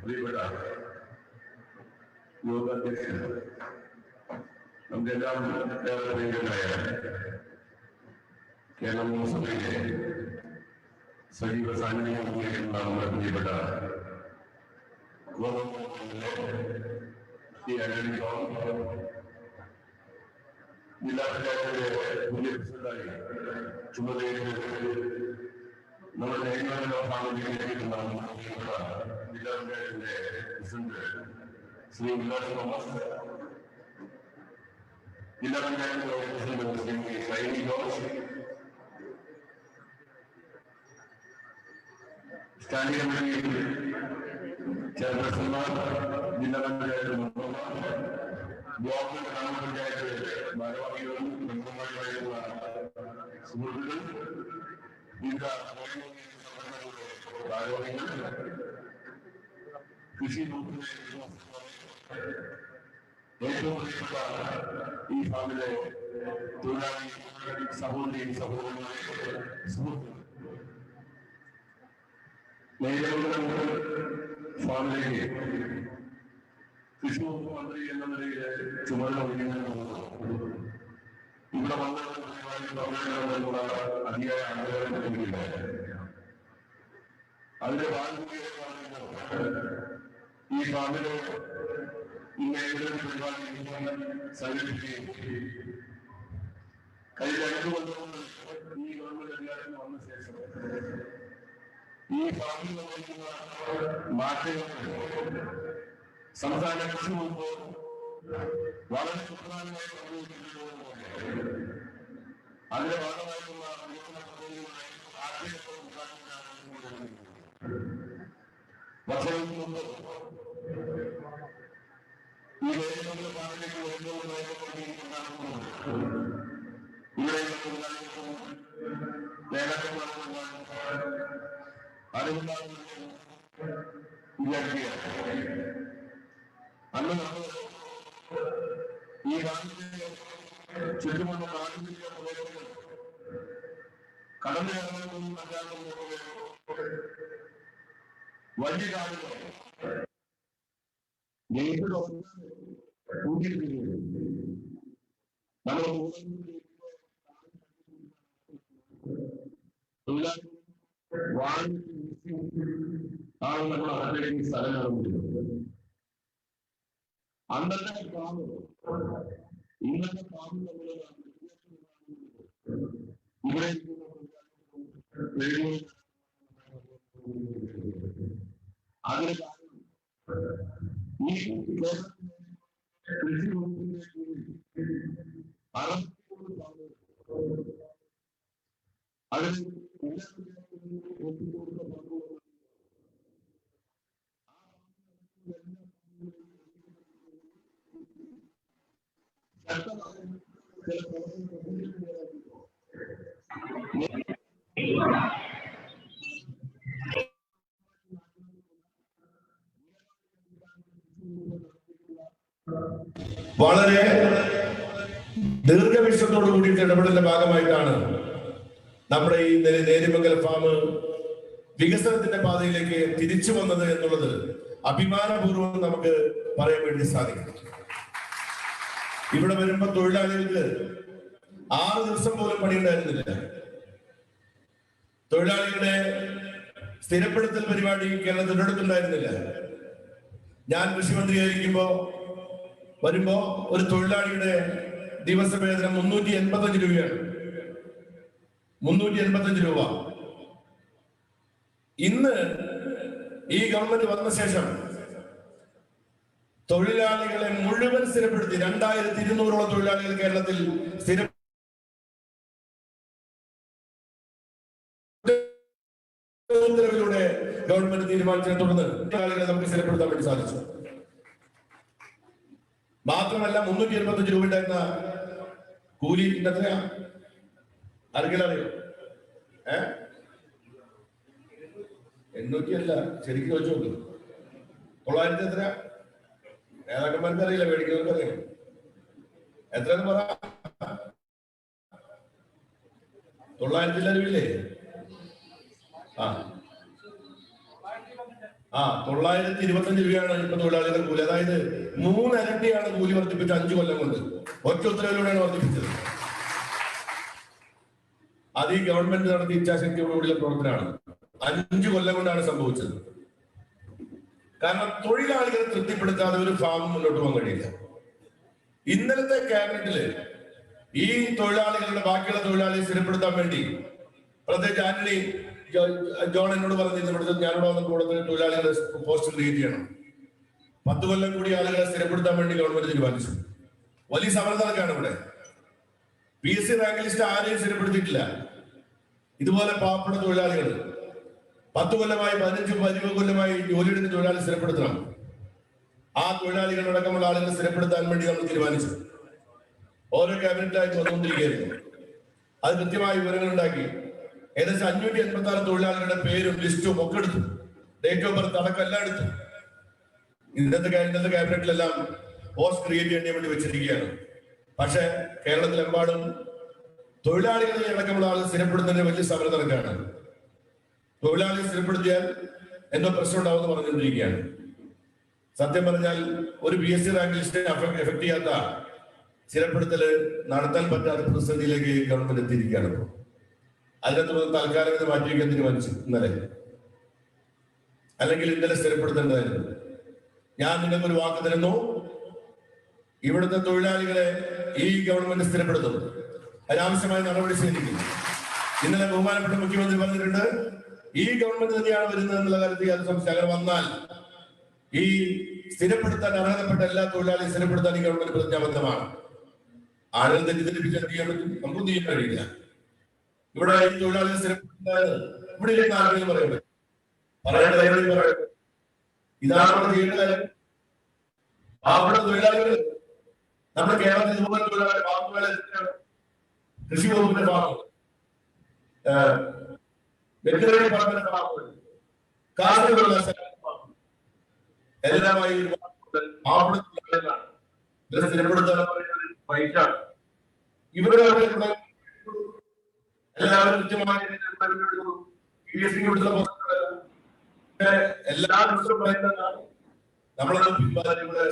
പ്രിയപ്പെട്ട യോഗാധ്യക്ഷൻ, നമുക്കെല്ലാം ഏറെ പ്രിയങ്കരായ കേരള നിയമസഭയിലെ സജീവ സാന്നിധ്യം ഉപയോഗിക്കുന്ന നമ്മുടെ പ്രിയപ്പെട്ട ജില്ലാ പഞ്ചായത്തിന്റെ പുതിയ പ്രസിഡന്റായി ചുമതലയേറ്റ് നമ്മുടെ നേരിടുന്ന സാമൂഹികമായിട്ടുണ്ടാകുന്ന ജില്ലാ പഞ്ചായത്തിന്റെ പ്രസിഡന്റ് ശ്രീ ഉല്ലാസ് തോമസ്, ജില്ലാ panchayat president Shri Shiny George, standing committee ചെയർപേഴ്സൺമാർ, ജില്ലാ പഞ്ചായത്ത് മെമ്പർമാർ, ബ്ലോക്ക് ഗ്രാമപഞ്ചായത്ത് ഭാരവാഹികളും മെമ്പർമാരുമായിട്ടുള്ള സുഹൃത്തുക്കൾ, വിവിധ സംഘടനകളുടെ ഭാരവാഹികൾ, കൃഷി ഏറ്റവും പ്രിയപ്പെട്ട ഈ ഫാമിലെ തൊഴിലാളി സഹോദരി സഹോദരന്മാരെ സുഹൃത്തുക്കൾ, നേരത്തെ ഫാമിലേക്ക് കൃഷി വകുപ്പ് മന്ത്രി എന്ന നിലയിൽ ചുമതല വഹിക്കുന്നതിന് ഇവിടെ വന്നുള്ള അതിയായ ആഗ്രഹം എനിക്കുണ്ടായി. അതിന്റെ ഭാഗമായി ഈ ഫാമിലെ ഈ മേഖലയിൽ പരിപാടി സംഘടിപ്പിക്കുകയും കഴിഞ്ഞ 2 കൊല്ലം ഈ ഗവൺമെന്റ് അധികാരത്തിൽ വന്ന ശേഷം ഈ ഫാമിൽ വന്നിരിക്കുന്ന മാറ്റങ്ങൾ സംസ്ഥാന കൃഷി വകുപ്പ് വളരെ സുപ്രധാനമായി സംഭവിച്ചിട്ടുള്ളതുപോലെ അതിന്റെ ഭാഗമായിട്ടുള്ള വികസന പദ്ധതികളുമായി വർഷങ്ങൾക്ക് മുമ്പ് ഈ വേദനകളുടെ ഭാഗത്തേക്ക് വരുന്നതുകൊണ്ടിരിക്കുന്നതാണ് ഇവിടെയുള്ള തൊഴിലാളികൾക്കും നേതാക്കന്മാർക്കും അറിവുണ്ടാകുന്ന വിചാരിക്കുകയാണ്. അന്ന് നമ്മൾ ഈ രാജ്യത്തെ ചുറ്റുമുള്ള പ്രാഥമിക പ്രദേശങ്ങൾ കടന്നു ഇറങ്ങുന്നതും വലിയ കാടുകൾ നമ്മൾ തൊഴിലാളി ആണ് നമ്മൾ അകത്തേക്ക് സ്ഥലം നടന്നിരുന്നത്. അന്നത്തെ ഫാം ഇന്നത്തെ ഫാം നമ്മൾ ഇവിടെ അതിന് ഈ കൃഷി വകുപ്പിന്റെ അതിന് വളരെ ദീർഘവീക്ഷണത്തോടു കൂടിയിട്ട് ഇടപെടലിന്റെ ഭാഗമായിട്ടാണ് നമ്മുടെ ഈ നേര്യമംഗൽ ഫാം വികസനത്തിന്റെ പാതയിലേക്ക് തിരിച്ചു വന്നത് എന്നുള്ളത് അഭിമാനപൂർവ്വം നമുക്ക് പറയാൻ വേണ്ടി സാധിക്കും. ഇവിടെ വരുമ്പോ തൊഴിലാളികൾക്ക് 6 ദിവസം പോലും പണിയുണ്ടായിരുന്നില്ല. തൊഴിലാളികളുടെ സ്ഥിരപ്പെടുത്തൽ പരിപാടി കേരളത്തിൽ ഒരിടത്തുണ്ടായിരുന്നില്ല. ഞാൻ കൃഷിമന്ത്രിയായിരിക്കുമ്പോ വരുമ്പോ ഒരു തൊഴിലാളിയുടെ ദിവസവേതനം 385 രൂപയാണ്. 385 രൂപ. ഇന്ന് ഈ ഗവൺമെന്റ് വന്ന ശേഷം തൊഴിലാളികളെ മുഴുവൻ സ്ഥിരപ്പെടുത്തി 2200ഓളം തൊഴിലാളികൾ കേരളത്തിൽ ഉത്തരവിലൂടെ ഗവൺമെന്റ് തീരുമാനിച്ചതിനെ തുടർന്ന് തൊഴിലാളികളെ നമുക്ക് സ്ഥിരപ്പെടുത്താൻ വേണ്ടി സാധിച്ചു. മാത്രമല്ല 385 രൂപ ഉണ്ടായിരുന്ന കൂലി എത്രയാ ആർക്കെങ്കിലും അറിയോ? 800 അല്ല, ശരിക്കും വെച്ച് നോക്ക്. 900 എത്രയാ? നേതാക്കന്മാർക്ക് അറിയില്ല, മേടിക്കുന്നവർക്ക് അറിയാം. എത്രയെന്ന് പറ. 900 അറിവില്ലേ? 925 രൂപയാണ് ഇപ്പൊ തൊഴിലാളികളുടെ കൂലി. അതായത് 3 ഇരട്ടിയാണ് കൂലി വർദ്ധിപ്പിച്ചത് 5 കൊല്ലം കൊണ്ട്. ഒറ്റ ഉത്തരവിലൂടെയാണ് വർദ്ധിപ്പിച്ചത്. അത് ഈ ഗവൺമെന്റ് നടത്തിയ ഇച്ഛാശക്തിയോടുകൂടിയ പ്രവർത്തനമാണ്. 5 കൊല്ലം കൊണ്ടാണ് സംഭവിച്ചത്. കാരണം തൊഴിലാളികളെ തൃപ്തിപ്പെടുത്താതെ ഒരു ഫാമും മുന്നോട്ട് പോകാൻ കഴിയില്ല. ഇന്നലത്തെ ക്യാബിനറ്റില് ഈ തൊഴിലാളികളുടെ ബാക്കിയുള്ള തൊഴിലാളിയെ സ്ഥിരപ്പെടുത്താൻ വേണ്ടി പ്രത്യേകിച്ച് ആന്റണി ജോൺ എന്നോട് പറഞ്ഞിരുന്നു, ഇവിടുത്തെ ഞാനിവിടെ വന്ന കൂടുതൽ തൊഴിലാളികളെ പോസ്റ്റ് ക്രിയേറ്റ് ചെയ്യണം. 10 കൊല്ലം കൂടി ആളുകളെ സ്ഥിരപ്പെടുത്താൻ വേണ്ടി ഗവൺമെന്റ് തീരുമാനിച്ചു. വലിയ സമരത്തിലൊക്കെയാണ് ഇവിടെ. PSC റാങ്ക് ലിസ്റ്റ് ആരെയും സ്ഥിരപ്പെടുത്തിയിട്ടില്ല. ഇതുപോലെ പാവപ്പെട്ട തൊഴിലാളികൾ 10 കൊല്ലമായി 15 കൊല്ലമായി ജോലിയെടുത്ത് തൊഴിലാളി സ്ഥിരപ്പെടുത്തണം. ആ തൊഴിലാളികളടക്കമുള്ള ആളുകളെ സ്ഥിരപ്പെടുത്താൻ വേണ്ടി നമ്മൾ തീരുമാനിച്ചു. ഓരോ ക്യാബിനറ്റിലായിട്ട് വന്നുകൊണ്ടിരിക്കുകയായിരുന്നു. അത് കൃത്യമായ വിവരങ്ങൾ ഉണ്ടാക്കി. ഏകദേശം 586 തൊഴിലാളികളുടെ പേരും ലിസ്റ്റും ഒക്കെ എടുത്തു. ഡേറ്റ് ഓഫ് ബർത്ത് അടക്കം എല്ലാം എടുത്തു. ഇന്നത്തെ ക്യാബിനറ്റിലെല്ലാം പോസ്റ്റ് ക്രിയേറ്റ് ചെയ്യാൻ വേണ്ടി വെച്ചിരിക്കുകയാണ്. പക്ഷെ കേരളത്തിലെമ്പാടും തൊഴിലാളികളെ അടക്കമുള്ള ആളുകൾ സ്ഥിരപ്പെടുന്നതിന് വലിയ സമരം നടക്കുകയാണ്. തൊഴിലാളിയെ സ്ഥിരപ്പെടുത്തിയാൽ എന്തോ പ്രശ്നം ഉണ്ടാവുമെന്ന് പറഞ്ഞുകൊണ്ടിരിക്കുകയാണ്. സത്യം പറഞ്ഞാൽ ഒരു PSC റാങ്ക് ലിസ്റ്റിനെ എഫക്ട് ചെയ്യാത്ത സ്ഥിരപ്പെടുത്തല് നടത്താൻ പറ്റാത്ത പ്രതിസന്ധിയിലേക്ക് ഗവൺമെന്റ് എത്തിയിരിക്കുകയാണ്. അതിനെ തുടർന്ന് തൽക്കാലം ഇത് മാറ്റിവെക്കാൻ തീരുമാനിച്ചു ഇന്നലെ. അല്ലെങ്കിൽ ഇന്നലെ സ്ഥിരപ്പെടുത്തേണ്ടതായിരുന്നു. ഞാൻ നിങ്ങൾക്കൊരു വാക്ക് തരുന്നു, ഇവിടുത്തെ തൊഴിലാളികളെ ഈ ഗവൺമെന്റ് സ്ഥിരപ്പെടുത്തും. അതിനാവശ്യമായ നടപടി സ്വീകരിക്കും. ഇന്നലെ ബഹുമാനപ്പെട്ട മുഖ്യമന്ത്രി പറഞ്ഞിട്ടുണ്ട്, ഈ ഗവൺമെന്റ് തന്നെയാണ് വരുന്നത് എന്നുള്ള കാര്യത്തിൽ അത് സംശയം വന്നാൽ ഈ സ്ഥിരപ്പെടുത്താൻ അർഹതപ്പെട്ട എല്ലാ തൊഴിലാളിയും സ്ഥിരപ്പെടുത്താൻ ഈ ഗവൺമെന്റ് പ്രതിജ്ഞാബദ്ധമാണ്. ആളുകൾ തെറ്റിദ്ധരിപ്പിച്ച് എന്ത് ചെയ്യാൻ പറ്റും? നമുക്കൊന്നും ചെയ്യാൻ കഴിയില്ല. ഇവിടെ ഈ തൊഴിലാളികൾ സ്ഥിരപ്പെടുത്താൻ ഇവിടെ ഇല്ലെങ്കിൽ ആരെങ്കിലും പറയട്ടെ, പറയേണ്ടത് ഇതാണ് നമ്മൾ ചെയ്യേണ്ട കാര്യം. പാവപ്പെട്ട തൊഴിലാളികൾ നമ്മുടെ കേരളത്തിൽ ഇതുപോലെ തൊഴിലാളി പാവങ്ങളെ കൃഷി വകുപ്പിന്റെ ഭാഗം, വെറ്ററിനറി ഡിപ്പാർട്ട്മെന്റിന്റെ ഭാഗം, കാർഷിക എല്ലാമായി സ്ഥിരപ്പെടുത്താൻ വൈകിട്ടാണ്. ഇവരുടെ എല്ലാവരും കൃത്യമായ എല്ലാ ദിവസവും പറയുന്നതാണ് നമ്മളൊന്നും പിൻവാതിലൂടെ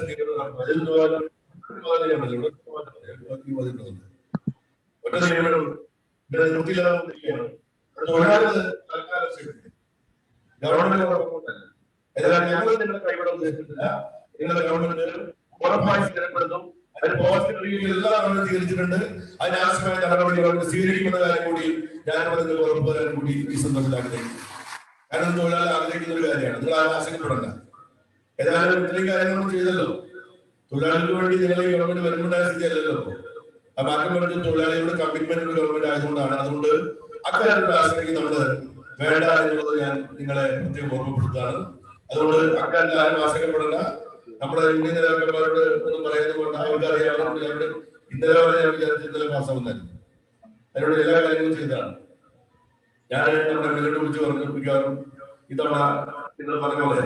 ഞങ്ങൾ നിങ്ങളുടെ കൈവിടാൻ ഉദ്ദേശിച്ചിട്ടില്ല. നിങ്ങളുടെ ഗവൺമെന്റ് ഉറപ്പായി സ്ഥിരപ്പെടുത്തും. അതിന് പോസിറ്റീവ് എല്ലാ ഗവൺമെന്റ് സ്വീകരിച്ചിട്ടുണ്ട്. അതിനാവശ്യമായ നടപടി ഗവൺമെന്റ് സ്വീകരിക്കുന്ന കാര്യം കൂടി ഞാൻ നിങ്ങൾക്ക് ഉറപ്പ് തരാൻ കൂടി ഈ സന്ദർഭത്തിൽ ആഗ്രഹിക്കും. കാരണം തൊഴിലാളി ആഗ്രഹിക്കുന്ന ഒരു കാര്യമാണ്. നിങ്ങൾ ആശങ്കപ്പെടണ്ട. ഏതായാലും ഇത്രയും കാര്യങ്ങൾ നമ്മൾ ചെയ്തല്ലോ. തൊഴിലാളികൾക്ക് വേണ്ടി നിങ്ങൾ ഈ ഗവൺമെന്റ് വരുന്നുണ്ടായ സ്ഥിതിയല്ലല്ലോ. ആ മാറ്റം വേണ്ടി തൊഴിലാളികളുടെ കമ്മിറ്റ്മെന്റ് ഗവൺമെന്റ് ആയതുകൊണ്ടാണ്. അതുകൊണ്ട് അക്കാര്യത്തിലുള്ള ആശങ്കയ്ക്ക് നമ്മൾ വേണ്ട എന്നുള്ളത് ഞാൻ നിങ്ങളെ പ്രത്യേകം ഓർമ്മപ്പെടുത്താണ്. അതുകൊണ്ട് അക്കാര്യത്തിൽ ആരും ആശങ്കപ്പെടേണ്ട. നമ്മുടെ ഇന്ത്യൻ നേതാക്കന്മാരോട് ഒന്നും പറയുന്നത് കൊണ്ട് അവർക്ക് അറിയാവുന്ന ഇന്നലെ വരെ ഞാൻ വിചാരിച്ചു ഇന്നലെ പാസ്സാവുന്നായിരുന്നു. അതിനോട് എല്ലാ കാര്യങ്ങളും ചെയ്തതാണ്. ഞാൻ നമ്മുടെ മില്ലിട്ട് വിളിച്ച് പറഞ്ഞിരിക്കാറും ഇത്തവണ നിങ്ങൾ പറഞ്ഞ പോലെ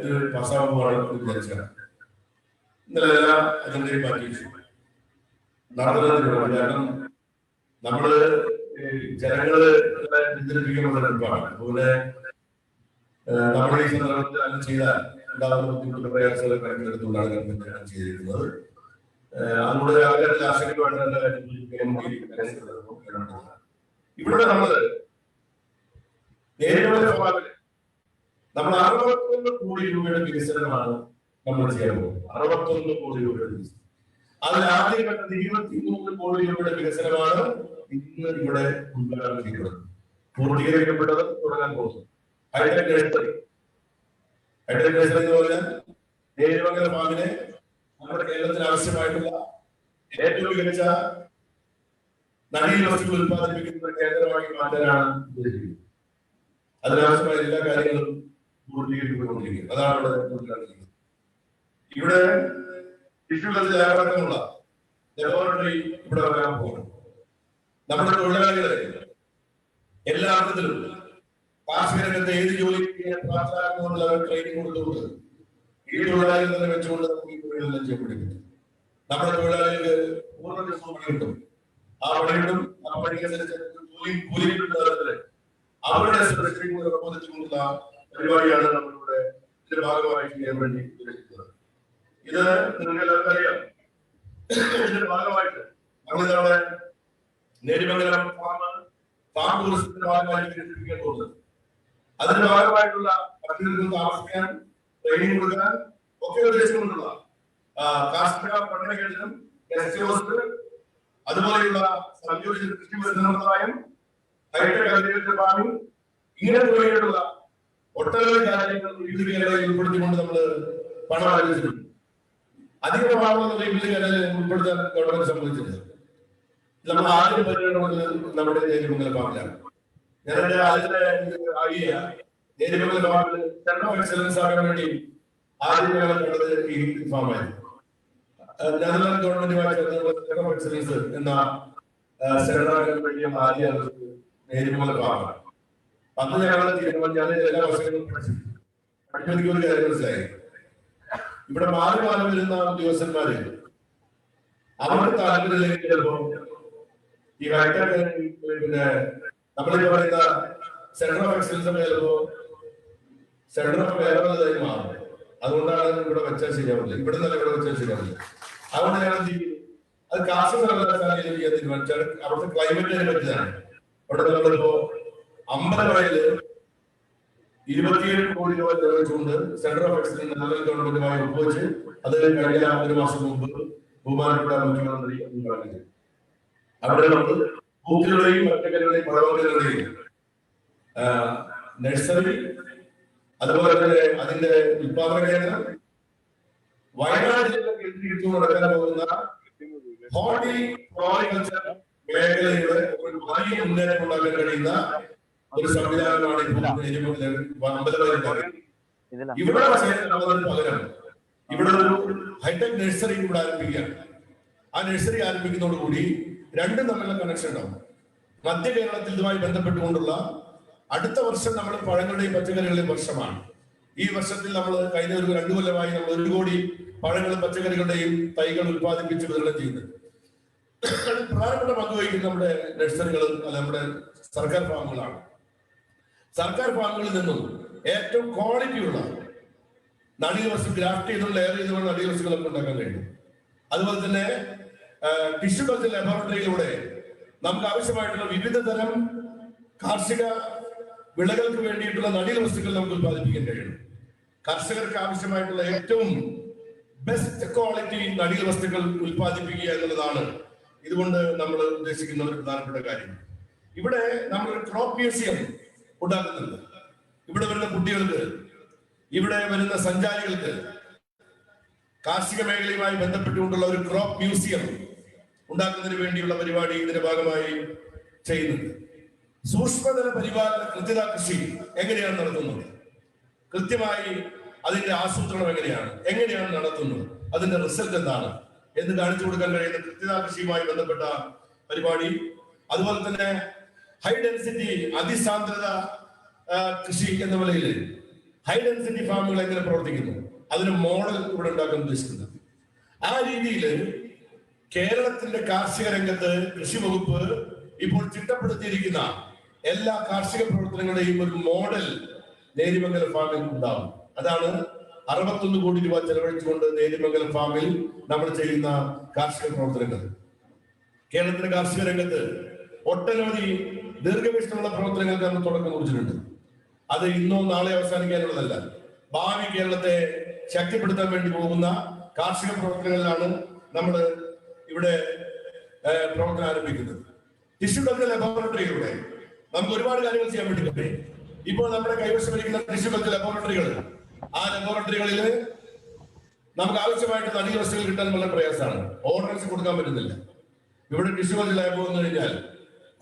ഇത് പാസ്സാവുമ്പോഴാണ് വിചാരിച്ചത്. ഇന്നലെ എല്ലാ അജണ്ടയും മാറ്റി വെച്ചു. നടന്നതിന് കാരണം നമ്മള് ജനങ്ങള് പിന്തിരിപ്പിക്കുന്ന എളുപ്പമാണ്. അതുപോലെ നമ്മുടെ ഈ സന്ദർഭത്തിൽ അങ്ങനെ ചെയ്താൽ ഉണ്ടാകുന്ന ബുദ്ധിമുട്ട് പ്രയാസങ്ങൾ കണക്കിലെടുത്തുകൊണ്ടാണ് ഗവൺമെന്റ് ചെയ്തിരിക്കുന്നത്. അതുകൊണ്ട് ആഗ്രഹത്തിൽ ആശങ്ക വേണ്ട ഇവിടെ നമ്മള് നമ്മൾ 61 കോടി രൂപയുടെ വികസനമാണ് നമ്മൾ ചെയ്യാൻ പോകുന്നത്. 61 കോടി രൂപയുടെ വികസനം. അതിൽ ആദ്യഘട്ടം 23 കോടി രൂപയുടെ വികസനമാണ് ഇന്ന് ഇവിടെ ഉദ്ഘാടനം ചെയ്യപ്പെടുന്നത്. പൂർത്തീകരിക്കപ്പെട്ടത് തുടങ്ങാൻ പോകുന്നു. ഹൈടെക് നഴ്സറി എന്ന് പറഞ്ഞാൽ നേരുമംഗല ഫാമിനെ നമ്മുടെ കേരളത്തിന് ആവശ്യമായിട്ടുള്ള ഏറ്റവും മികച്ച നടീൽ വസ്തുക്കൾ ഉത്പാദിപ്പിക്കുന്ന ഒരു കേന്ദ്രമായി മാറ്റാനാണ് ഉദ്ദേശിക്കുന്നത്. അതിനാവശ്യമായ എല്ലാ കാര്യങ്ങളും പൂർത്തീകരിക്കപ്പെട്ടുകൊണ്ടിരിക്കുന്നത്. അതാണ് ഇവിടെ ഉദ്ഘാടനം. ഇവിടെ ടിഷ്യൂകൾക്ക് തയ്യാറാക്കാനുള്ള ലബോറട്ടറി ഇവിടെ വരാൻ പോകുന്നു. നമ്മുടെ തൊഴിലാളികളെ എല്ലാ അർത്ഥത്തിലും കാർഷിക രംഗത്തെ ഏത് ജോലിക്ക് പ്രാപ്തരാക്കുന്നുള്ള ട്രെയിനിങ് കൊടുത്തുകൊണ്ട് ഈ തൊഴിലാളികൾ തന്നെ വെച്ചുകൊണ്ട് നമുക്ക് ഈ തൊഴിലെല്ലാം ചെയ്യപ്പെടുന്നു. നമ്മുടെ തൊഴിലാളികൾക്ക് പൂർണ്ണ ദിവസവും പണി കിട്ടും. ആ പണി കിട്ടും. ആ പണിക്കനുസരിച്ച് കൂലി കിട്ടുന്ന തരത്തില് അവരുടെ സുരക്ഷയും ഉറപ്പുവരുത്തിക്കൊണ്ടുള്ള പരിപാടിയാണ് നമ്മളിവിടെ ഇതിന്റെ ഭാഗമായി ചെയ്യാൻ വേണ്ടി ഉദ്ദേശിക്കുന്നത്. ഇത് നിങ്ങൾക്ക് എല്ലാവർക്കും അറിയാം. ഇതിന്റെ ഭാഗമായിട്ട് നമ്മളിതവിടെ നേരിമംഗലം ഫാം ടൂറിസത്തിന്റെ ഭാഗമായി വികസിപ്പിക്കാൻ പോകുന്നത്. അതിന്റെ ഭാഗമായിട്ടുള്ള പദ്ധതികൾ താമസിക്കാൻ ട്രെയിനിങ് കൊടുക്കാൻ ഒക്കെ ഉദ്ദേശിച്ചുകൊണ്ടുള്ള കാർഷിക പഠന കേന്ദ്രം, ഗസ്റ്റ് ഹൗസ്, അതുപോലെയുള്ള സംയോജിത കൃഷി സമ്പ്രദായം, ഹൈടെക് അഗ്രികൾച്ചർ ഫാമിംഗ്, ഇങ്ങനെ തുടങ്ങിയിട്ടുള്ള ഒട്ടനവധി കാര്യങ്ങൾ വിവിധ കേരളയിൽ ഉൾപ്പെടുത്തിക്കൊണ്ട് നമ്മൾ പണം ആലോചിച്ചിട്ടുണ്ട്. അധിക ഭാഗങ്ങൾ വിവിധ കേരളയിൽ ഉൾപ്പെടുത്താൻ ഗവൺമെന്റ് സമ്മതിച്ചിട്ടുണ്ട്. നമ്മൾ ആദ്യം പരിഗണന നമ്മുടെ നേരിമംഗലം ഫാമിലാണ്. ഞാൻ എന്റെ ആദ്യത്തെ ഐഡിയ നേരിമംഗലം ഫാമിൽ സെന്റർ ഓഫ് എക്സലൻസ് ആകാൻ വേണ്ടി ആദ്യം ഞങ്ങൾ കണ്ടത് ഈ ഫാമായിരുന്നു. നെതർലാൻഡ് ഗവൺമെന്റുമായി സെന്റർ ഓഫ് എക്സലൻസ് എന്ന സെന്റർ ആകാൻ വേണ്ടി ആദ്യം നേരിമംഗലം ഫാമാണ്. അന്ന് ഞങ്ങൾ തീരുമാനം, ഞാൻ എല്ലാ വർഷങ്ങളും പഠിച്ചെനിക്ക് ഒരു കാര്യം മനസ്സിലായി. ഇവിടെ മാറി മാറി വരുന്ന ഉദ്യോഗസ്ഥന്മാര് അവർക്ക് താല്പര്യമില്ലെങ്കിൽ ചിലപ്പോ ഈ പിന്നെ നമ്മളീ പറയുന്ന സെന്റർ ഓഫ് എക്സലൻസ് ചിലപ്പോ സെന്റർ ഓഫ് വേറെതായി മാറും. അതുകൊണ്ടാണ് ഇവിടെ വെച്ചാൽ ശരിയാവില്ല, ഇവിടെ നല്ല ഇവിടെ വെച്ചാൽ ശരിയാവില്ല. അതുകൊണ്ട് ഞാൻ എന്ത് ചെയ്യും, അത് കാർഷിക സർവകലാശാലയിൽ ചെയ്യാൻ തീരുമാനിച്ചാൽ അവിടുത്തെ ക്ലൈമറ്റിനെ പറ്റിയതാണ്. അവിടെ നമ്മളിപ്പോ 50 വയലില് 27 കോടി രൂപ ചെലവഴിച്ചുകൊണ്ട് സെന്റർ ഓഫ് എക്സലൻസ് നെതർലാൻഡ് ഗവൺമെന്റുമായി ഒപ്പുവെച്ച് അത് കഴിഞ്ഞ 1 മാസം മുമ്പ് ബഹുമാനപ്പെട്ട മുഖ്യമന്ത്രി പറഞ്ഞു. അവിടെ നമ്മൾ പൂക്കളുടെയും പച്ചക്കറികളുടെയും പഴവർഗ്ഗങ്ങളുടെയും നഴ്സറി, അതുപോലെ തന്നെ അതിന്റെ ഉത്പാദന കേന്ദ്രം, വയനാട് ജില്ല കേന്ദ്രീകരിച്ചു നടക്കാൻ പോകുന്ന ഹോർട്ടികൾച്ചർ മേഖലയുടെ ഒരു വലിയ മുന്നേറ്റം ഉണ്ടാക്കാൻ കഴിയുന്ന ഒരു സംവിധാനമാണ് ഇവിടെ. പകരം ഇവിടെ ഒരു ഹൈടെക് നഴ്സറി ഇവിടെ ആരംഭിക്കുകയാണ്. ആ നഴ്സറി ആരംഭിക്കുന്നതോടുകൂടി രണ്ടും തമ്മിലുള്ള കണക്ഷൻ ഉണ്ടാവും. മധ്യ കേരളത്തിൽ ഇതുമായി ബന്ധപ്പെട്ടുകൊണ്ടുള്ള അടുത്ത വർഷം നമ്മൾ പഴങ്ങളുടെയും പച്ചക്കറികളുടെയും വർഷമാണ്. ഈ വർഷത്തിൽ നമ്മൾ കഴിഞ്ഞ ഒരു 2 കൊല്ലമായി നമ്മൾ 1 കോടി പഴങ്ങളും പച്ചക്കറികളുടെയും തൈകൾ ഉത്പാദിപ്പിച്ച് വിതരണം ചെയ്യുന്നത്. പ്രധാനപ്പെട്ട പങ്ക് വഹിക്കുന്ന നമ്മുടെ നഴ്സറികൾ, അല്ല നമ്മുടെ സർക്കാർ ഫാമുകളാണ്. സർക്കാർ ഫാമുകളിൽ നിന്നും ഏറ്റവും ക്വാളിറ്റിയുള്ള നടീൽ വസ്തു ഗ്രാഫ്റ്റ് ചെയ്തുള്ള ലെയർ ചെയ്തുകൊണ്ട് നടീൽ വസ്തുക്കളൊക്കെ ഉണ്ടാക്കാൻ കഴിയും. അതുപോലെ തന്നെ ടിഷ്യൂ കൾച്ചർ ലബോറട്ടറിയിലൂടെ നമുക്ക് ആവശ്യമായിട്ടുള്ള വിവിധ തരം കാർഷിക വിളകൾക്ക് വേണ്ടിയിട്ടുള്ള നടീൽ വസ്തുക്കൾ നമുക്ക് ഉത്പാദിപ്പിക്കാൻ കഴിയും. കർഷകർക്ക് ആവശ്യമായിട്ടുള്ള ഏറ്റവും ബെസ്റ്റ് ക്വാളിറ്റി നടീൽ വസ്തുക്കൾ ഉത്പാദിപ്പിക്കുക എന്നുള്ളതാണ് ഇതുകൊണ്ട് നമ്മൾ ഉദ്ദേശിക്കുന്ന ഒരു പ്രധാനപ്പെട്ട കാര്യം. ഇവിടെ നമ്മൾ ക്രോപ്പ് മ്യൂസിയം ഉണ്ടാക്കുന്നുണ്ട്. ഇവിടെ വരുന്ന കുട്ടികൾക്ക്, ഇവിടെ വരുന്ന സഞ്ചാരികൾക്ക് കാർഷിക മേഖലയുമായി ബന്ധപ്പെട്ടുകൊണ്ടുള്ള ഒരു ക്രോപ്പ് മ്യൂസിയം ഉണ്ടാക്കുന്നതിന് വേണ്ടിയുള്ള പരിപാടി ഇതിന്റെ ഭാഗമായി ചെയ്യുന്നുണ്ട്. സൂക്ഷ്മതല പരിപാലന കൃത്യത കൃഷി എങ്ങനെയാണ് നടത്തുന്നത്, കൃത്യമായി അതിന്റെ ആസൂത്രണം എങ്ങനെയാണ് നടത്തുന്നത്, അതിന്റെ റിസൾട്ട് എന്താണ് എന്ന് കാണിച്ചു കൊടുക്കാൻ കഴിയുന്ന കൃത്യത കൃഷിയുമായി ബന്ധപ്പെട്ട പരിപാടി. അതുപോലെ തന്നെ ഹൈ ഡെൻസിറ്റി അതിസാന്ദ്രത കൃഷി എന്ന നിലയിൽ ഹൈ ഡെൻസിറ്റി ഫാമുകൾ എങ്ങനെ പ്രവർത്തിക്കുന്നു, അതിന് മോഡൽ ഇവിടെ ഉണ്ടാക്കാൻ ഉദ്ദേശിക്കുന്നത്. ആ രീതിയിൽ കേരളത്തിന്റെ കാർഷിക രംഗത്ത് കൃഷി വകുപ്പ് ഇപ്പോൾ ചിട്ടപ്പെടുത്തിയിരിക്കുന്ന എല്ലാ കാർഷിക പ്രവർത്തനങ്ങളുടെയും ഒരു മോഡൽ നേരിമംഗലം ഫാമിൽ ഉണ്ടാവും. അതാണ് 61 കോടി രൂപ ചെലവഴിച്ചുകൊണ്ട് നേരിമംഗലം ഫാമിൽ നമ്മൾ ചെയ്യുന്ന കാർഷിക പ്രവർത്തനങ്ങൾ. കേരളത്തിന്റെ കാർഷിക രംഗത്ത് ഒട്ടനവധി ദീർഘവീക്ഷണമുള്ള പ്രവർത്തനങ്ങൾക്ക് നമ്മൾ തുടക്കം കുറിച്ചിട്ടുണ്ട്. അത് ഇന്നോ നാളെ അവസാനിക്കാനുള്ളതല്ല. ഭാവി കേരളത്തെ ശക്തിപ്പെടുത്താൻ വേണ്ടി പോകുന്ന കാർഷിക പ്രവർത്തനങ്ങളിലാണ് നമ്മൾ ഇവിടെ പ്രവർത്തനം ആരംഭിക്കുന്നത്. ടിഷ്യൂ കൾച്ചർ ലബോറട്ടറിയിലൂടെ നമുക്ക് ഒരുപാട് കാര്യങ്ങൾ ചെയ്യാൻ വേണ്ടി കഴിയും. ഇപ്പോൾ നമ്മുടെ കൈവശമിരിക്കുന്ന ടിഷ്യൂ കൾച്ചർ ലബോറട്ടറികൾ, ആ ലബോറട്ടറികളിൽ നമുക്ക് ആവശ്യമായിട്ട് നടീൽ വസ്തുക്കൾ കിട്ടാൻ വളരെ പ്രയാസമാണ്. ഓർഡൻസ് കൊടുക്കാൻ പറ്റുന്നില്ല. ഇവിടെ ടിഷ്യൂ കൾച്ചർ ലാബ് വന്നു കഴിഞ്ഞാൽ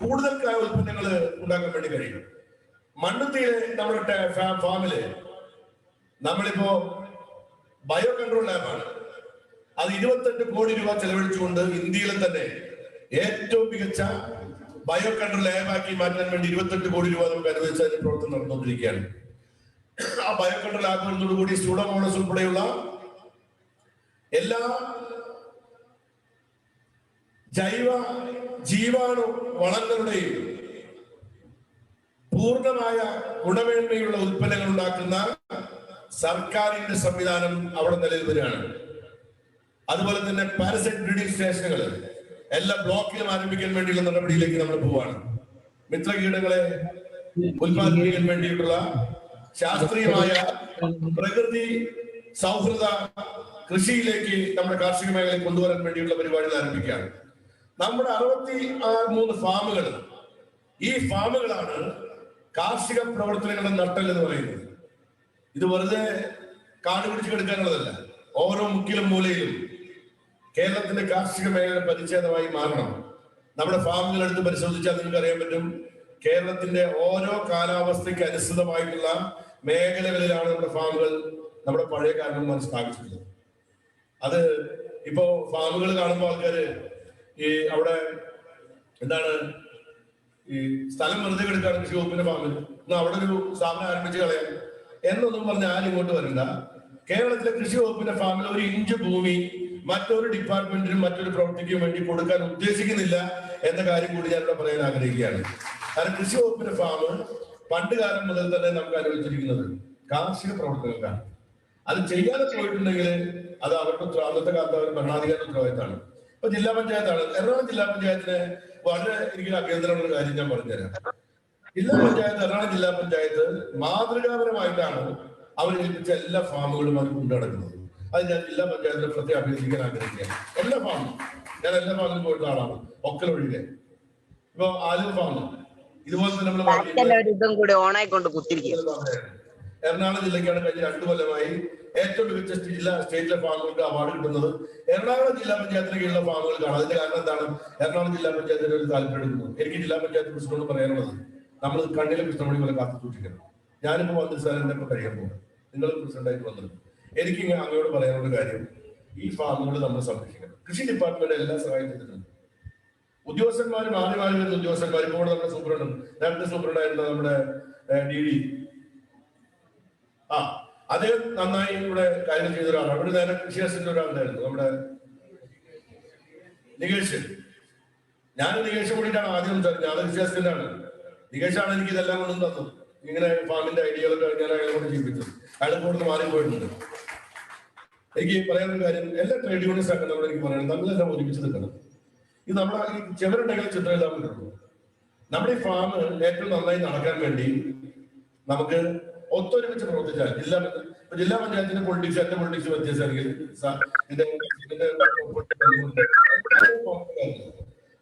കൂടുതൽ ഉൽപ്പന്നങ്ങൾ ഉണ്ടാക്കാൻ വേണ്ടി കഴിയും. മണ്ണുത്തിയിലെ നമ്മുടെ ഫാമില് നമ്മളിപ്പോ ബയോ കൺട്രോൾ ലാബാണ്. അത് 28 കോടി രൂപ ചെലവഴിച്ചുകൊണ്ട് ഇന്ത്യയിലെ തന്നെ ഏറ്റവും മികച്ച ബയോ കൺട്രോൾ ലാബാക്കി മാറ്റാൻ വേണ്ടി 28 കോടി രൂപ നമുക്ക് അനുവദിച്ച് അതിന്റെ പ്രവർത്തനം നടന്നുകൊണ്ടിരിക്കുകയാണ്. ആ ബയോ കൺട്രോൾ ലാബുകളോടുകൂടി സ്യൂഡോമോണസ് ഉൾപ്പെടെയുള്ള എല്ലാ ജൈവ ജീവാണു വളങ്ങളുടെയും പൂർണ്ണമായ ഗുണമേന്മയുള്ള ഉൽപ്പന്നങ്ങൾ ഉണ്ടാക്കുന്ന സർക്കാരിന്റെ സംവിധാനം അവിടെ നിലവിൽ വരികയാണ്. അതുപോലെ തന്നെ പാരസൈറ്റ് ബ്രീഡിംഗ് സ്റ്റേഷനുകൾ എല്ലാ ബ്ലോക്കിലും ആരംഭിക്കാൻ വേണ്ടിയുള്ള നടപടിയിലേക്ക് നമ്മൾ പോവാണ്. മിത്രകീടങ്ങളെ ഉൽപ്പാദിപ്പിക്കാൻ വേണ്ടിയിട്ടുള്ള ശാസ്ത്രീയമായ പ്രകൃതി സൗഹൃദ കൃഷിയിലേക്ക് നമ്മുടെ കാർഷിക മേഖലയെ കൊണ്ടുവരാൻ വേണ്ടിയുള്ള പരിപാടികൾ ആരംഭിക്കുകയാണ്. നമ്മുടെ 63 ഫാമുകൾ, ഈ ഫാമുകളാണ് കാർഷിക പ്രവർത്തനങ്ങളുടെ നട്ടൽ എന്ന് പറയുന്നത്. ഇത് വെറുതെ കാട് പിടിച്ച് കിടക്കാനുള്ളതല്ല. ഓരോ മുക്കിലും മൂലയിലും കേരളത്തിന്റെ കാർഷിക മേഖല പരിച്ഛേദമായി മാറണം. നമ്മുടെ ഫാമുകൾ എടുത്ത് പരിശോധിച്ചാൽ നിങ്ങൾക്ക് അറിയാൻ പറ്റും, കേരളത്തിന്റെ ഓരോ കാലാവസ്ഥയ്ക്ക് അനുസൃതമായിട്ടുള്ള മേഖലകളിലാണ് നമ്മുടെ ഫാമുകൾ നമ്മുടെ പഴയ കാരണന്മാർ സ്ഥാപിച്ചിട്ടുള്ളത്. അത് ഇപ്പോ ഫാമുകൾ കാണുമ്പോൾ ആൾക്കാര് ഈ അവിടെ എന്താണ് ഈ സ്ഥലം വെറുതെ കിടക്കാണ് കൃഷി വകുപ്പിന്റെ ഫാമിൽ, എന്നാൽ അവിടെ ഒരു സ്ഥാപനം ആരംഭിച്ച് കളയാം എന്നൊന്നും പറഞ്ഞ് ആരും ഇങ്ങോട്ട് വരണ്ട. കേരളത്തിലെ കൃഷി വകുപ്പിന്റെ ഫാമിൽ 1 ഇഞ്ച് ഭൂമി മറ്റൊരു ഡിപ്പാർട്ട്മെന്റിനും മറ്റൊരു പ്രവൃത്തിക്കും വേണ്ടി കൊടുക്കാൻ ഉദ്ദേശിക്കുന്നില്ല എന്ന കാര്യം കൂടി ഞാൻ ഇവിടെ പറയാൻ ആഗ്രഹിക്കുകയാണ്. കാരണം കൃഷി വകുപ്പിന്റെ ഫാം പണ്ട് കാലം മുതൽ തന്നെ നമുക്ക് അനുവദിച്ചിരിക്കുന്നത് കാർഷിക പ്രവർത്തനങ്ങൾക്കാണ്. അത് ചെയ്യാതെ പോയിട്ടുണ്ടെങ്കിൽ അത് അവരുടെ അന്നത്തെ കാലത്ത് അവർ ഭരണാധികാരിയുടെ ഉത്തരവാദിത്തമാണ്. ഇപ്പൊ ജില്ലാ പഞ്ചായത്താണ്, എറണാകുളം ജില്ലാ പഞ്ചായത്തിന് വളരെ എനിക്ക് അഭ്യന്തരമുള്ള കാര്യം ഞാൻ പറഞ്ഞുതരാം. ജില്ലാ പഞ്ചായത്ത്, എറണാകുളം ജില്ലാ പഞ്ചായത്ത് മാതൃകാപരമായിട്ടാണ് അവർ ഏൽപ്പിച്ച എല്ലാ ഫാമുകളും അവർ കൊണ്ടു നടക്കുന്നത്. അത് ഞാൻ ജില്ലാ പഞ്ചായത്തിനെ പ്രത്യേകം അഭ്യർത്ഥിക്കാൻ ആഗ്രഹിക്കുകയാണ്. എല്ലാ ഫാമും, ഞാൻ എല്ലാ ഫാമിലും പോയിട്ടുള്ള ആളാണ്, ഒക്കലൊഴികെ. ഇപ്പൊ ആലുവ ഫാം ഇതുപോലെ തന്നെ നമ്മൾ എറണാകുളം ജില്ലയ്ക്കാണ് കഴിഞ്ഞ 2 കൊല്ലമായി ഏറ്റവും മികച്ച സ്റ്റേറ്റിലെ ഫാമുകൾക്ക് അവാർഡ് കിട്ടുന്നത്. എറണാകുളം ജില്ലാ പഞ്ചായത്തിന് കീഴിലുള്ള ഫാമുകൾക്കാണ്. അതിന്റെ കാരണം എന്താണ്? എറണാകുളം ജില്ലാ പഞ്ചായത്തിന് ഒരു താല്പര്യം എടുക്കുന്നത്. എനിക്ക് ജില്ലാ പഞ്ചായത്ത് പ്രസിഡന്റ് പറയാനുള്ളത്, നമ്മൾ കണ്ണിലെ കൃഷ്ണമണി പോലെ കാത്തു സൂക്ഷിക്കണം. ഞാനിപ്പോ മന്ത്രി സാറിന്റെ ഇപ്പൊ കഴിയാൻ പോകും, നിങ്ങൾ പ്രസിഡന്റായിട്ട് വന്നത്. എനിക്ക് അങ്ങോട്ട് പറയാനുള്ള കാര്യം, ഈ ഫാമുകൾ നമ്മൾ സംരക്ഷിക്കണം. കൃഷി ഡിപ്പാർട്ട്മെന്റ് എല്ലാ സഹായം ചെയ്തിട്ടുണ്ട്. ഉദ്യോഗസ്ഥന്മാർ മാറി വരുന്ന ഉദ്യോഗസ്ഥന്മാർ, ഇപ്പോൾ നമ്മുടെ സൂപ്രണ്ട്, നേരത്തെ സൂപ്രണ്ടായിരുന്ന നമ്മുടെ DD, അദ്ദേഹം നന്നായി ഇവിടെ കാര്യം ചെയ്ത ഒരാളാണ്. ഇവിടെ നേരെ കൃഷി അസിസ്റ്റന്റ് ഒരാളുണ്ടായിരുന്നു, നമ്മുടെ നികേഷ്. ഞാൻ നികേഷ് കൂടിയിട്ടാണ് ആദ്യം സംസാരിച്ചത്. ഞാൻ കൃഷി അസിസ്റ്റന്റ് ആണ്. നികേഷാണ് എനിക്ക് ഇതെല്ലാം കൊണ്ടും തന്നത്. ഇങ്ങനെ ഫാമിന്റെ ഐഡിയകളൊക്കെ ഞാൻ അയാളെ കൊണ്ട് ചെയ്യിപ്പിച്ചത്. അയാൾ കൂടുതൽ മാറിപ്പോയിട്ടുണ്ട്. എനിക്ക് പറയാനുള്ള കാര്യം, എല്ലാ ട്രേഡ് യൂണിയൻ സംഘടനകളും എനിക്ക് പറയണം, നമ്മളെല്ലാം ഒരുമിച്ച് നിൽക്കണം. ഇത് നമ്മുടെ ഈ ചെവരുണ്ടെങ്കിൽ ചിത്രം എഴുതാൻ പറ്റുള്ളൂ. നമ്മുടെ ഈ ഫാം ഏറ്റവും നന്നായി നടക്കാൻ വേണ്ടി നമുക്ക് ഒത്തൊരുമിച്ച് പ്രവർത്തിച്ചാൽ, ജില്ലാ പഞ്ചായത്തിന്റെ പൊളിറ്റിക്സ് എന്റെ പൊളിറ്റിക്സ് വ്യത്യാസമാണെങ്കിൽ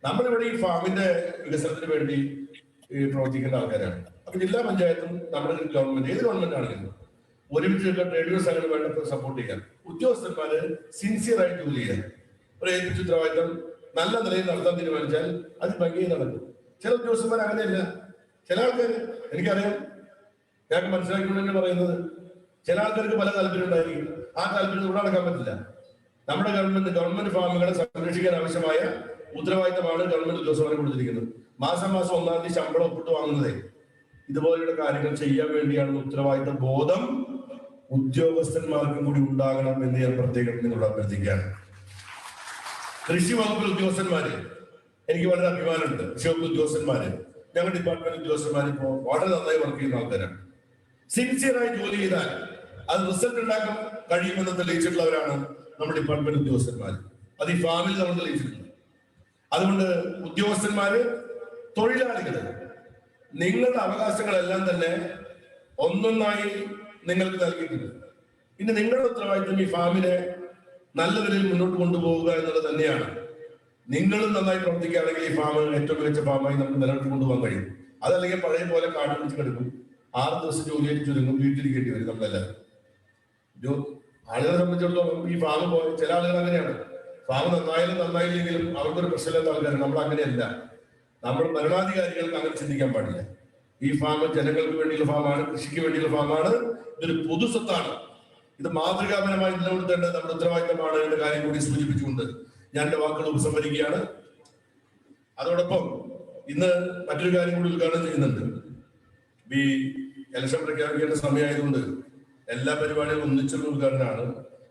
നമ്മളിവിടെ ഈ ഫാമിന്റെ വികസനത്തിന് വേണ്ടി പ്രവർത്തിക്കേണ്ട ആൾക്കാരാണ്. അപ്പൊ ജില്ലാ പഞ്ചായത്തും നമ്മുടെ ഗവൺമെന്റ്, ഏത് ഗവൺമെന്റ് ആണെങ്കിലും ഒരുമിച്ച് ട്രേഡ് യൂണിയൻ സംഘടന വേണ്ടപ്പോൾ സപ്പോർട്ട് ചെയ്യാം. ഉദ്യോഗസ്ഥന്മാര് സിൻസിയർ ആയിട്ട് ജോലി ചെയ്യാം. ഒരു ഏൽപ്പിച്ച ഉത്തരവാദിത്തം നല്ല നിലയിൽ നടത്താൻ തീരുമാനിച്ചാൽ അത് ഭംഗിയായി നടക്കും. ചില ഉദ്യോഗസ്ഥന്മാർ അങ്ങനെയല്ല. ചില ആൾക്കാർ, എനിക്കറിയാം, ഞങ്ങൾക്ക് മനസ്സിലാക്കിക്കൊണ്ടെന്ന് പറയുന്നത്, ചില ആൾക്കാർക്ക് പല താല്പര്യം ഉണ്ടായിരിക്കും. ആ താല്പര്യം ഇവിടെ നടക്കാൻ പറ്റില്ല. നമ്മുടെ ഗവൺമെന്റ് ഫാമുകളെ സംരക്ഷിക്കാൻ ആവശ്യമായ ഉത്തരവാദിത്തമാണ് ഗവൺമെന്റ് ഉദ്യോഗസ്ഥന്മാരെ കൊടുത്തിരിക്കുന്നത്. മാസം 1-ാം തീയതി ശമ്പളം ഒപ്പിട്ട് വാങ്ങുന്നതേ ഇതുപോലെയുള്ള കാര്യങ്ങൾ ചെയ്യാൻ വേണ്ടിയാണെന്ന് ഉത്തരവാദിത്ത ബോധം ഉദ്യോഗസ്ഥന്മാർക്കും കൂടി ഉണ്ടാകണം എന്ന് ഞാൻ പ്രത്യേകം നിങ്ങളോട് അഭ്യർത്ഥിക്കുകയാണ്. കൃഷി വകുപ്പിൽ ഉദ്യോഗസ്ഥന്മാര് എനിക്ക് വളരെ അഭിമാനമുണ്ട്. കൃഷി വകുപ്പ് ഉദ്യോഗസ്ഥന്മാര്, ഞങ്ങളുടെ ഡിപ്പാർട്ട്മെന്റ് ഉദ്യോഗസ്ഥന്മാർ ഇപ്പോൾ വളരെ നന്നായി വർക്ക് ചെയ്യുന്ന ആൾക്കാരാണ്. സിൻസിയറായി ജോലി ചെയ്താൽ അത് റിസൾട്ട് ഉണ്ടാക്കാൻ കഴിയുമെന്ന് തെളിയിച്ചിട്ടുള്ളവരാണ് നമ്മുടെ ഡിപ്പാർട്ട്മെന്റ് ഉദ്യോഗസ്ഥന്മാർ. അത് ഈ ഫാമിൽ നമ്മൾ തെളിയിച്ചിട്ടുണ്ട്. അതുകൊണ്ട് ഉദ്യോഗസ്ഥന്മാര്, തൊഴിലാളികള്, നിങ്ങളുടെ അവകാശങ്ങളെല്ലാം തന്നെ ഒന്നൊന്നായി നിങ്ങൾക്ക് നൽകിയിട്ടുണ്ട്. ഇനി നിങ്ങളുടെ ഉത്തരവാദിത്വം ഈ ഫാമിനെ നല്ല നിലയിൽ മുന്നോട്ട് കൊണ്ടുപോവുക എന്നുള്ളത് തന്നെയാണ്. നിങ്ങളും നന്നായി പ്രവർത്തിക്കുകയാണെങ്കിൽ ഈ ഫാം ഏറ്റവും മികച്ച ഫാമായി നമുക്ക് നിലനിർത്തി കൊണ്ടുപോകാൻ കഴിയും. അതല്ലെങ്കിൽ പഴയ പോലെ കാട് പിടിച്ച് കിടക്കും, 6 ദിവസം ജോലിയായിട്ട് ചുരുങ്ങും, വീട്ടിലിരിക്കേണ്ടി വരും നമ്മളെല്ലാവരും. ആളുകളെ സംബന്ധിച്ചിടത്തോളം ഈ ഫാം പോയ ചില ആളുകൾ അങ്ങനെയാണ്. ഫാം നന്നായാലും നന്നായില്ലെങ്കിലും അവർക്കൊരു പ്രശ്നമില്ലാത്ത ആൾക്കാരാണ്. നമ്മൾ അങ്ങനെയല്ല. നമ്മൾ ഭരണാധികാരികൾക്ക് അങ്ങനെ ചിന്തിക്കാൻ പാടില്ല. ഈ ഫാം ജനങ്ങൾക്ക് വേണ്ടിയുള്ള ഫാമാണ്, കൃഷിക്ക് വേണ്ടിയുള്ള ഫാമാണ്, ഇതൊരു പൊതുസ്വത്താണ്. ഇത് മാതൃകാപരമായി നിലനിർത്തേണ്ടത് നമ്മുടെ ഉത്തരവാദിത്തമാണ് എന്ന കാര്യം കൂടി സൂചിപ്പിച്ചുകൊണ്ട് ഞാൻ എന്റെ വാക്കുകൾ ഉപസംഹരിക്കുകയാണ്. അതോടൊപ്പം ഇന്ന് മറ്റൊരു കാര്യം കൂടി ഉദ്ഘാടനം ചെയ്യുന്നുണ്ട്. ഈ ഇലക്ഷൻ പ്രഖ്യാപിക്കേണ്ട സമയമായതുകൊണ്ട് എല്ലാ പരിപാടികളും ഒന്നിച്ചുള്ള ഉദ്ഘാടനമാണ്.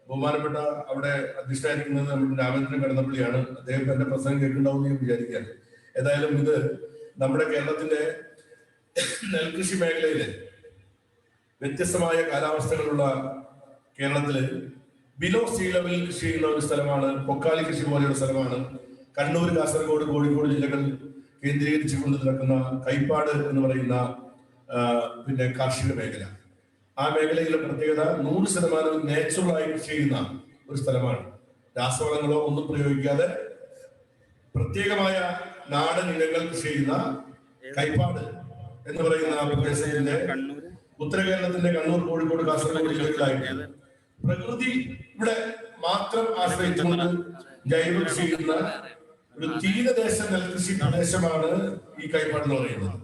ബഹുമാനപ്പെട്ട അവിടെ അധ്യക്ഷനായിരിക്കുന്നത് നമ്മുടെ രാമചന്ദ്രൻ കടന്നപ്പള്ളിയാണ്. അദ്ദേഹം എന്റെ പ്രസംഗം കേൾക്കുന്നുണ്ടാവും എന്ന് വിചാരിക്കുകയാണ്. ഏതായാലും ഇത് നമ്മുടെ കേരളത്തിന്റെ നെൽകൃഷി മേഖലയില് വ്യത്യസ്തമായ കാലാവസ്ഥകളുള്ള കേരളത്തില് ബിലോ സീ ലെവലിൽ കൃഷി ചെയ്യുന്ന ഒരു സ്ഥലമാണ്, പൊക്കാലി കൃഷി പോലെയുള്ള സ്ഥലമാണ് കണ്ണൂർ, കാസർഗോഡ്, കോഴിക്കോട് ജില്ലകൾ കേന്ദ്രീകരിച്ചുകൊണ്ട് നടക്കുന്ന കൈപ്പാട് എന്ന് പറയുന്ന കാർഷിക മേഖല. ആ മേഖലയിലെ പ്രത്യേകത 100% നാച്ചുറലായി കൃഷി ചെയ്യുന്ന ഒരു സ്ഥലമാണ്. രാസവളങ്ങളോ ഒന്നും പ്രയോഗിക്കാതെ പ്രത്യേകമായ നാടൻ ഇനങ്ങൾ കൃഷി ചെയ്യുന്ന കൈപ്പാട് എന്ന് പറയുന്ന പ്രദേശത്തിന്റെ ഉത്തര കേരളത്തിന്റെ കണ്ണൂർ, കോഴിക്കോട്, കാസർഗോഡ് ജില്ലകളിലായിട്ട് പ്രകൃതി ഇവിടെ മാത്രം ആശ്രയിച്ചുകൊണ്ട് ജൈവ കൃഷി ചെയ്യുന്ന ഒരു തീരദേശ നെൽകൃഷി പ്രദേശമാണ് ഈ കൈപ്പാട് എന്ന് പറയുന്നത്.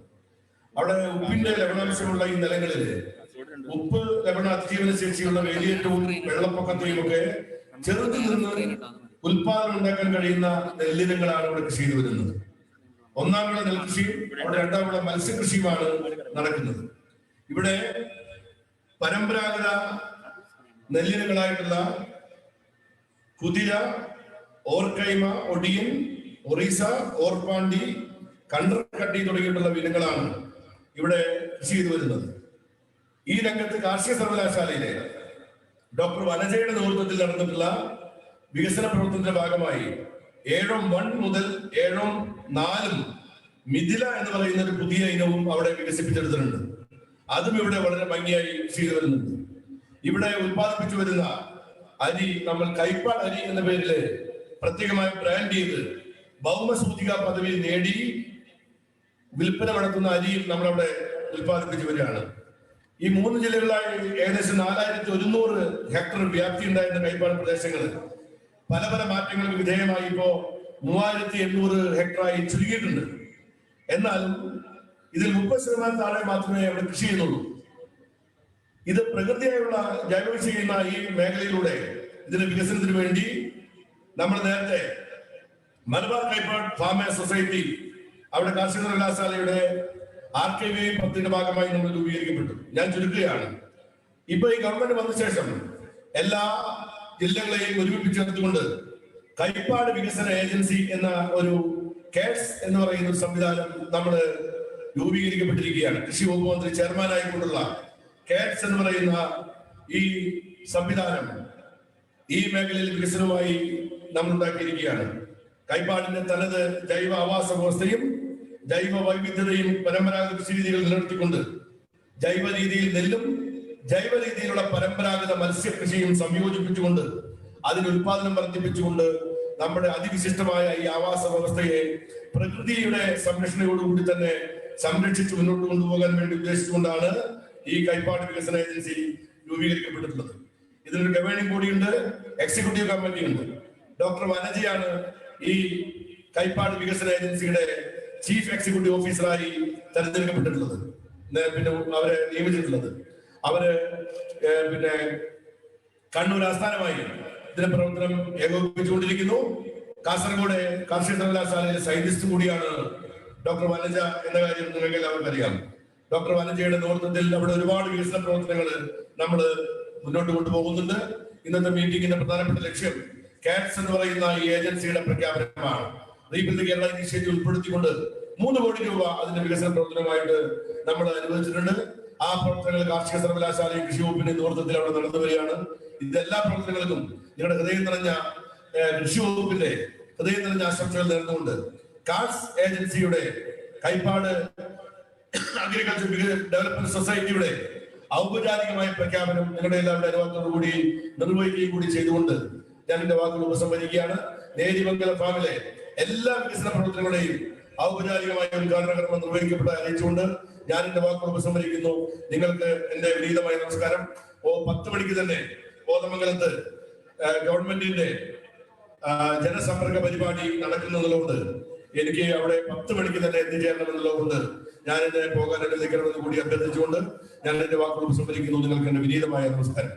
അവിടെ ഉപ്പിന്റെ ലവണാംശമുള്ള ഈ നിലങ്ങളില് ഉപ്പ് ലവണ അതിജീവന ശേഷിയുള്ള വേലിയേറ്റവും വെള്ളപ്പൊക്കത്തെയും ഒക്കെ ചെറുതിൽ നിന്ന് ഉൽപാദനം ഉണ്ടാക്കാൻ കഴിയുന്ന നെല്ലിനങ്ങളാണ് ഇവിടെ കൃഷി ചെയ്തു വരുന്നത്. ഒന്നാം വിള നെൽകൃഷിയും അവിടെ രണ്ടാം വിള മത്സ്യകൃഷിയുമാണ് നടക്കുന്നത്. ഇവിടെ പരമ്പരാഗത നെല്ലിനങ്ങളായിട്ടുള്ള കുതിര, ഓർക്കൈമ, ഒടിയൻ, ഒറീസ, ഓർപ്പാണ്ടി, കണ്ടർകട്ടി തുടങ്ങിയിട്ടുള്ള ഇനങ്ങളാണ് ഇവിടെ കൃഷി ചെയ്തു വരുന്നത്. ഈ രംഗത്ത് കാർഷിക സർവകലാശാലയിലെ ഡോക്ടർ വനജയുടെ നേതൃത്വത്തിൽ നടന്നിട്ടുള്ള വികസന പ്രവർത്തനത്തിന്റെ ഭാഗമായി 7-1 മുതൽ 7-4 മിഥില എന്ന് പറയുന്ന ഒരു പുതിയ ഇനവും അവിടെ വികസിപ്പിച്ചെടുത്തിട്ടുണ്ട്. അതും ഇവിടെ വളരെ ഭംഗിയായി ചെയ്തു വരുന്നുണ്ട്. ഇവിടെ ഉത്പാദിപ്പിച്ചു വരുന്ന അരി നമ്മൾ കൈപ്പാട് അരി എന്ന പേരില് പ്രത്യേകമായി ബ്രാൻഡ് ചെയ്ത് ഭൗമസൂചിക പദവി നേടി വിൽപ്പന നടത്തുന്ന അരിയും നമ്മളവിടെ ഉത്പാദിപ്പിച്ചു വരികയാണ്. ഈ 3 ജില്ലകളിലായി ഏകദേശം 4100 ഹെക്ടർ വ്യാപ്തി ഉണ്ടായിരുന്ന കൈപ്പാട് പ്രദേശങ്ങൾ പല പല മാറ്റങ്ങൾക്ക് വിധേയമായി ഇപ്പോ 3800 ഹെക്ടറായി ചുരുങ്ങിയിട്ടുണ്ട്. എന്നാലും ഇതിൽ 30% താഴെ മാത്രമേ അവിടെ കൃഷി ചെയ്യുന്നുള്ളൂ. ഇത് പ്രകൃതിയായുള്ള ജൈവകൃഷി ചെയ്യുന്ന ഈ മേഖലയിലൂടെ ഇതിന്റെ വികസനത്തിന് വേണ്ടി നമ്മൾ നേരത്തെ മലബാർ കൈപ്പാട് ഫാമേഴ്സ് സൊസൈറ്റി അവിടെ കാർഷിക സർവകലാശാലയുടെ RKVI പദ്ധതിയുടെ ഭാഗമായി നമ്മൾ രൂപീകരിക്കപ്പെട്ടു. ഞാൻ ചുരുക്കുകയാണ്. ഇപ്പൊ ഈ ഗവൺമെന്റ് വന്ന ശേഷം എല്ലാ ജില്ലകളെയും ഒരുമിപ്പിച്ചെടുത്തുകൊണ്ട് കൈപ്പാട് വികസന ഏജൻസി എന്ന ഒരു കേഡ്സ് എന്ന് പറയുന്ന ഒരു സംവിധാനം നമ്മൾ രൂപീകരിക്കപ്പെട്ടിരിക്കുകയാണ്. കൃഷി വകുപ്പ് മന്ത്രി ചെയർമാനായിക്കൊണ്ടുള്ള കേഡ്സ് എന്ന് പറയുന്ന ഈ സംവിധാനം ഈ മേഖലയിൽ വികസനവുമായി നമ്മൾ ഉണ്ടാക്കിയിരിക്കുകയാണ്. കൈപ്പാടിന്റെ തനത് ജൈവ ആവാസ വ്യവസ്ഥയും ജൈവ വൈവിധ്യതയും പരമ്പരാഗത കൃഷി രീതികൾ നിലനിർത്തിക്കൊണ്ട് ജൈവ രീതിയിൽ നെല്ലും ജൈവ രീതിയിലുള്ള പരമ്പരാഗത മത്സ്യകൃഷിയും സംയോജിപ്പിച്ചുകൊണ്ട് അതിന് ഉൽപാദനം വർദ്ധിപ്പിച്ചുകൊണ്ട് നമ്മുടെ അതിവിശിഷ്ടമായ ഈ ആവാസ വ്യവസ്ഥയെ പ്രകൃതിയുടെ സംരക്ഷണയോടുകൂടി തന്നെ സംരക്ഷിച്ച് മുന്നോട്ട് കൊണ്ടുപോകാൻ വേണ്ടി ഉദ്ദേശിച്ചുകൊണ്ടാണ് ഈ കൈപ്പാട് വികസന ഏജൻസി രൂപീകരിക്കപ്പെട്ടിട്ടുള്ളത്. ഇതിനൊരു ഗവേണിംഗ് ബോഡിയുണ്ട്, എക്സിക്യൂട്ടീവ് കമ്മിറ്റി ഉണ്ട്. ഡോക്ടർ വനജയാണ് ഈ കൈപ്പാട് വികസന ഏജൻസിയുടെ ചീഫ് എക്സിക്യൂട്ടീവ് ഓഫീസറായി തെരഞ്ഞെടുക്കപ്പെട്ടിട്ടുള്ളത്. പിന്നെ അവരെ നിയമിച്ചിട്ടുള്ളത് അവര് കണ്ണൂർ ആസ്ഥാനമായി ഇതിന്റെ പ്രവർത്തനം ഏകോപിപ്പിച്ചുകൊണ്ടിരിക്കുന്നു. കാസർഗോഡ് കാർഷിക സർവകലാശാലയിലെ സയന്റിസ്റ്റ് കൂടിയാണ് ഡോക്ടർ വനജ എന്ന കാര്യം നിങ്ങൾക്ക് എല്ലാവർക്കും അറിയാം. ഡോക്ടർ വനജയുടെ നേതൃത്വത്തിൽ അവിടെ ഒരുപാട് വികസന പ്രവർത്തനങ്ങൾ നമ്മൾ മുന്നോട്ട് കൊണ്ടുപോകുന്നുണ്ട്. ഇന്നത്തെ മീറ്റിംഗിന്റെ പ്രധാനപ്പെട്ട ലക്ഷ്യം കാറ്റ്സ് എന്ന് പറയുന്ന ഈ ഏജൻസിയുടെ പ്രഖ്യാപനമാണ്. റീബിൽഡ് കേരള ഇനിഷ്യേറ്റീവ് ഉൾപ്പെടുത്തിക്കൊണ്ട് 3 കോടി രൂപ അതിന്റെ വികസന പ്രവർത്തനമായിട്ട് നമ്മൾ അനുവദിച്ചിട്ടുണ്ട്. ആ പ്രവർത്തനങ്ങൾ കാർഷിക സർവകലാശാലയും കൃഷി വകുപ്പിന്റെ നേതൃത്വത്തിൽ അവിടെ നടന്നു വരികയാണ്. ഇതെല്ലാ പ്രവർത്തനങ്ങൾക്കും നിങ്ങളുടെ ഹൃദയം നിറഞ്ഞ കൃഷി വകുപ്പിന്റെ ഹൃദയം നിറഞ്ഞ ആശംസകൾ നേർന്നുകൊണ്ട് കാറ്റ്സ് ഏജൻസിയുടെ കൈപ്പാട് അഗ്രികൾച്ചർ ഡെവലപ്മെന്റ് സൊസൈറ്റിയുടെ ഔപചാരികമായ പ്രഖ്യാപനം നിങ്ങളുടെ എല്ലാവരുടെ അനുവാദത്തോടുകൂടി നിർവഹിക്കുകയും കൂടി ചെയ്തുകൊണ്ട് ഞാൻ എന്റെ വാക്കുകൾ ഉപസംഹരിക്കുകയാണ്. നേരിമംഗലം ഫാമിലെ എല്ലാ വികസന പ്രവർത്തനങ്ങളുടെയും ഔപചാരികമായ ഉദ്ഘാടന കർമ്മം നിർവഹിക്കപ്പെട്ട അറിയിച്ചുകൊണ്ട് ഞാൻ എന്റെ വാക്കുകൾ ഉപസംഹരിക്കുന്നു. നിങ്ങൾക്ക് എന്റെ വിനീതമായ നമസ്കാരം. 10 മണിക്ക് തന്നെ കോതമംഗലത്ത് ഗവൺമെന്റിന്റെ ജനസമ്പർക്ക പരിപാടി നടക്കുന്നതുകൊണ്ട് എനിക്ക് അവിടെ 10 മണിക്ക് തന്നെ എത്തിച്ചേരണമെന്നുള്ളതുകൊണ്ട് ഞാൻ എന്നെ പോകാൻ അനുവദിക്കണമെന്ന് കൂടി അഭ്യർത്ഥിച്ചുകൊണ്ട് ഞാൻ എന്റെ വാക്കുകൾ ഉപസംഹരിക്കുന്നു. നിങ്ങൾക്ക് എന്റെ വിനീതമായ നമസ്കാരം.